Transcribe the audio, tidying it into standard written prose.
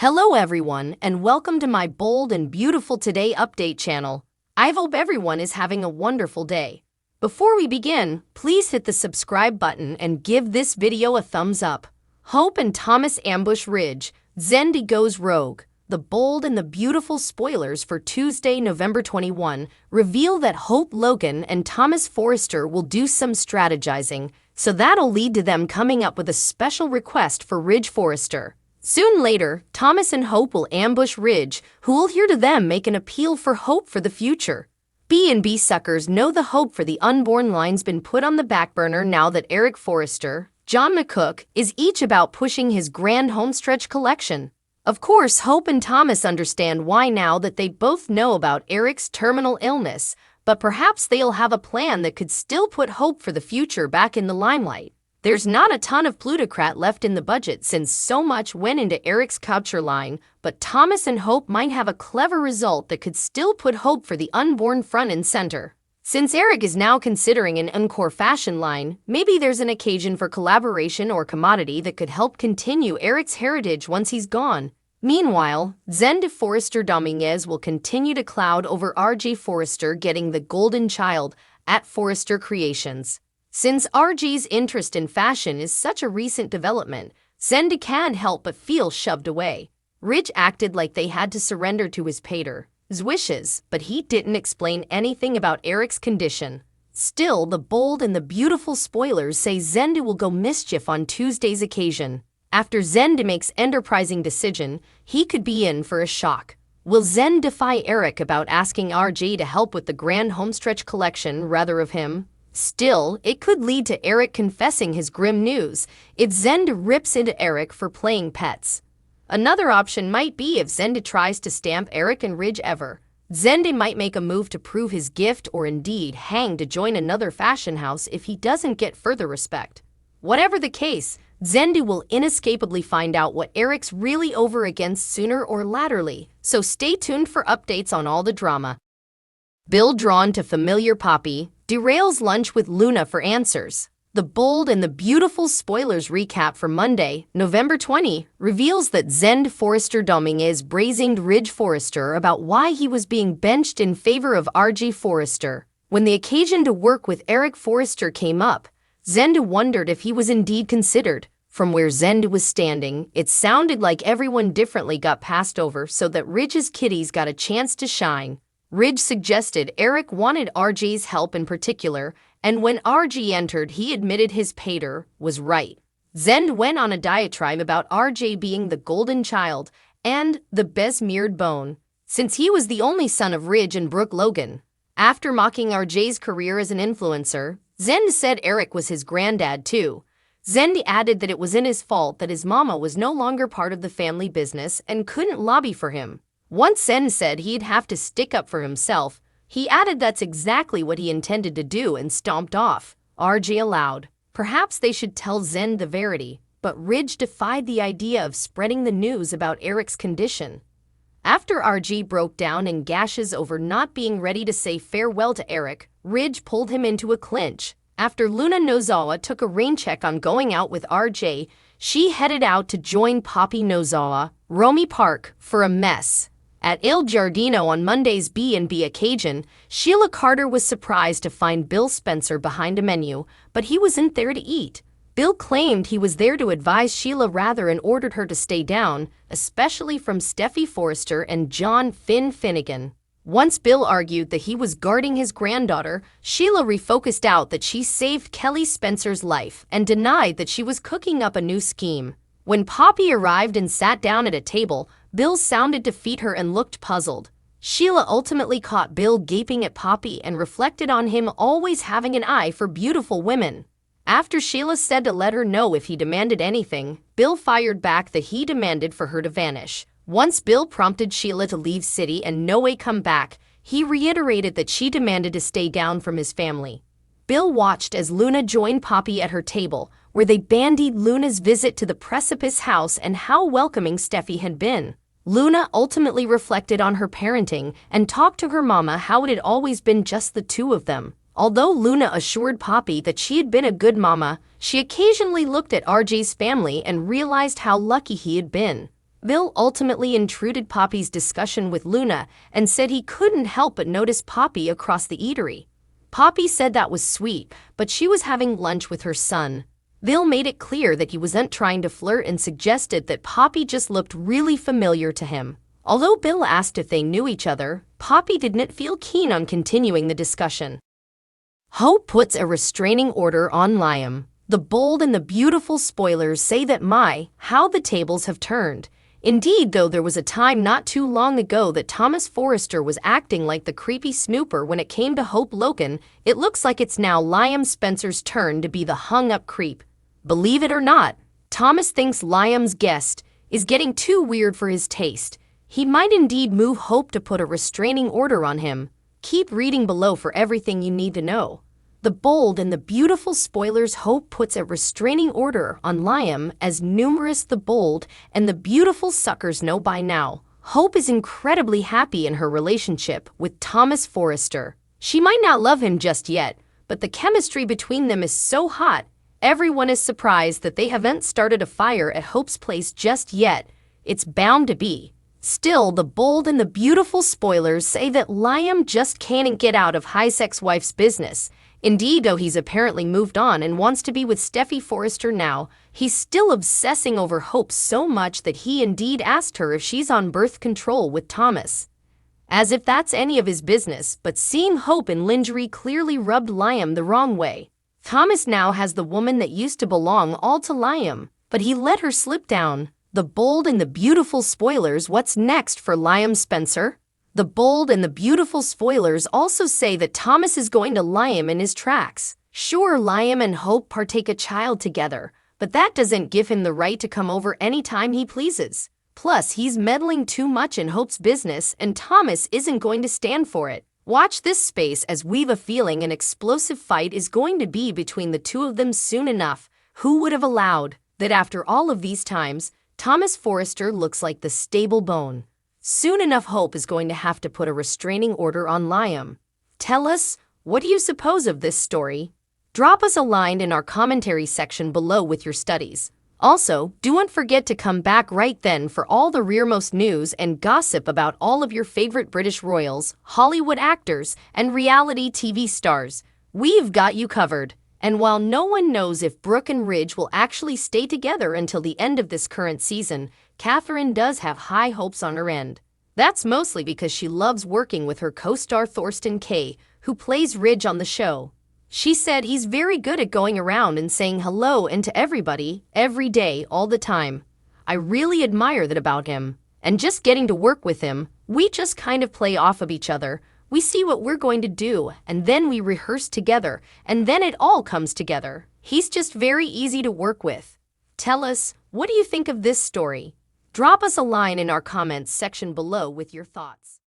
Hello everyone, and welcome to my bold and beautiful Today Update channel. I hope everyone is having a wonderful day. Before we begin, please hit the subscribe button and give this video a thumbs up. Hope and Thomas ambush Ridge, Zende goes rogue. The bold and the beautiful spoilers for Tuesday, November 21, reveal that Hope Logan and Thomas Forrester will do some strategizing, so that'll lead to them coming up with a special request for Ridge Forrester. Soon later, Thomas and Hope will ambush Ridge, who will hear to them make an appeal for hope for the future. B&B suckers know the hope for the unborn line's been put on the back burner now that Eric Forrester, John McCook, is each about pushing his grand homestretch collection. Of course, Hope and Thomas understand why now that they both know about Eric's terminal illness, but perhaps they'll have a plan that could still put hope for the future back in the limelight. There's not a ton of plutocrat left in the budget since so much went into Eric's couture line, but Thomas and Hope might have a clever result that could still put hope for the unborn front and center. Since Eric is now considering an encore fashion line, maybe there's an occasion for collaboration or commodity that could help continue Eric's heritage once he's gone. Meanwhile, Zende Forrester Dominguez will continue to cloud over RJ Forrester getting the golden child at Forrester Creations. Since RG's interest in fashion is such a recent development, Zende can't help but feel shoved away. Ridge acted like they had to surrender to his pater's wishes, but he didn't explain anything about Eric's condition. Still, the bold and the beautiful spoilers say Zende will go mischief on Tuesday's occasion. After Zende makes enterprising decision, he could be in for a shock. Will Zende defy Eric about asking RG to help with the grand homestretch collection rather of him? Still, it could lead to Eric confessing his grim news if Zende rips into Eric for playing pets. Another option might be if Zende tries to stamp Eric and Ridge ever. Zende might make a move to prove his gift or indeed hang to join another fashion house if he doesn't get further respect. Whatever the case, Zende will inescapably find out what Eric's really over against sooner or laterally, so stay tuned for updates on all the drama. Bill drawn to familiar Poppy derails lunch with Luna for answers. The bold and the beautiful spoilers recap for Monday, November 20, reveals that Zende Forrester Dominguez brazened Ridge Forrester about why he was being benched in favor of RG Forrester. When the occasion to work with Eric Forrester came up, Zende wondered if he was indeed considered. From where Zende was standing, it sounded like everyone differently got passed over so that Ridge's kiddies got a chance to shine. Ridge suggested Eric wanted RG's help in particular, and when RG entered, he admitted his pater was right. Zende went on a diatribe about RJ being the golden child and the besmeared bone, since he was the only son of Ridge and Brooke Logan. After mocking RJ's career as an influencer, Zende said Eric was his granddad too. Zende added that it was his fault that his mama was no longer part of the family business and couldn't lobby for him. Once Zende said he'd have to stick up for himself, he added that's exactly what he intended to do and stomped off. RG allowed. Perhaps they should tell Zende the verity, but Ridge defied the idea of spreading the news about Eric's condition. After RG broke down in gashes over not being ready to say farewell to Eric, Ridge pulled him into a clinch. After Luna Nozawa took a rain check on going out with RJ, she headed out to join Poppy Nozawa, Romy Park, for a mess. At Il Giardino on Monday's B&B occasion, Sheila Carter was surprised to find Bill Spencer behind a menu, but he wasn't there to eat. Bill claimed he was there to advise Sheila rather and ordered her to stay down, especially from Steffi Forrester and John Finnegan. Once Bill argued that he was guarding his granddaughter, Sheila refocused out that she saved Kelly Spencer's life and denied that she was cooking up a new scheme. When Poppy arrived and sat down at a table, Bill sounded defeat her and looked puzzled. Sheila ultimately caught Bill gaping at Poppy and reflected on him always having an eye for beautiful women. After Sheila said to let her know if he demanded anything, Bill fired back that he demanded for her to vanish. Once Bill prompted Sheila to leave city and no way come back, he reiterated that she demanded to stay down from his family. Bill watched as Luna joined Poppy at her table, where they bandied Luna's visit to the precipice house and how welcoming Steffi had been. Luna ultimately reflected on her parenting and talked to her mama how it had always been just the two of them. Although Luna assured Poppy that she had been a good mama, she occasionally looked at RJ's family and realized how lucky he had been. Bill ultimately intruded Poppy's discussion with Luna and said he couldn't help but notice Poppy across the eatery. Poppy said that was sweet, but she was having lunch with her son. Bill made it clear that he wasn't trying to flirt and suggested that Poppy just looked really familiar to him. Although Bill asked if they knew each other, Poppy didn't feel keen on continuing the discussion. Hope puts a restraining order on Liam. The bold and the beautiful spoilers say that how the tables have turned. Indeed, though, there was a time not too long ago that Thomas Forrester was acting like the creepy snooper when it came to Hope Loken, it looks like it's now Liam Spencer's turn to be the hung-up creep. Believe it or not, Thomas thinks Liam's guest is getting too weird for his taste. He might indeed move Hope to put a restraining order on him. Keep reading below for everything you need to know. The bold and the beautiful spoilers Hope puts a restraining order on Liam, as numerous the bold and the beautiful suckers know by now. Hope is incredibly happy in her relationship with Thomas Forrester. She might not love him just yet, but the chemistry between them is so hot, everyone is surprised that they haven't started a fire at Hope's place just yet. It's bound to be. Still, the bold and the beautiful spoilers say that Liam just can't get out of his ex-wife's business. Indeed, though he's apparently moved on and wants to be with Steffi Forrester now, he's still obsessing over Hope so much that he indeed asked her if she's on birth control with Thomas. As if that's any of his business, but seeing Hope in lingerie clearly rubbed Liam the wrong way. Thomas now has the woman that used to belong all to Liam, but he let her slip down. The bold and the beautiful spoilers, what's next for Liam Spencer? The bold and the beautiful spoilers also say that Thomas is going to Liam in his tracks. Sure, Liam and Hope partake a child together, but that doesn't give him the right to come over anytime he pleases. Plus, he's meddling too much in Hope's business, and Thomas isn't going to stand for it. Watch this space, as we've a feeling an explosive fight is going to be between the two of them soon enough. Who would have allowed that after all of these times, Thomas Forrester looks like the stable bone? Soon enough, Hope is going to have to put a restraining order on Liam. Tell us, what do you suppose of this story? Drop us a line in our commentary section below with your studies. Also, don't forget to come back right then for all the rearmost news and gossip about all of your favorite British royals, Hollywood actors, and reality TV stars. We've got you covered. And while no one knows if Brooke and Ridge will actually stay together until the end of this current season, Catherine does have high hopes on her end. That's mostly because she loves working with her co-star Thorsten Kaye, who plays Ridge on the show. She said he's very good at going around and saying hello to everybody, every day, all the time. I really admire that about him. And just getting to work with him, we just kind of play off of each other. We see what we're going to do, and then we rehearse together, and then it all comes together. He's just very easy to work with. Tell us, what do you think of this story? Drop us a line in our comments section below with your thoughts.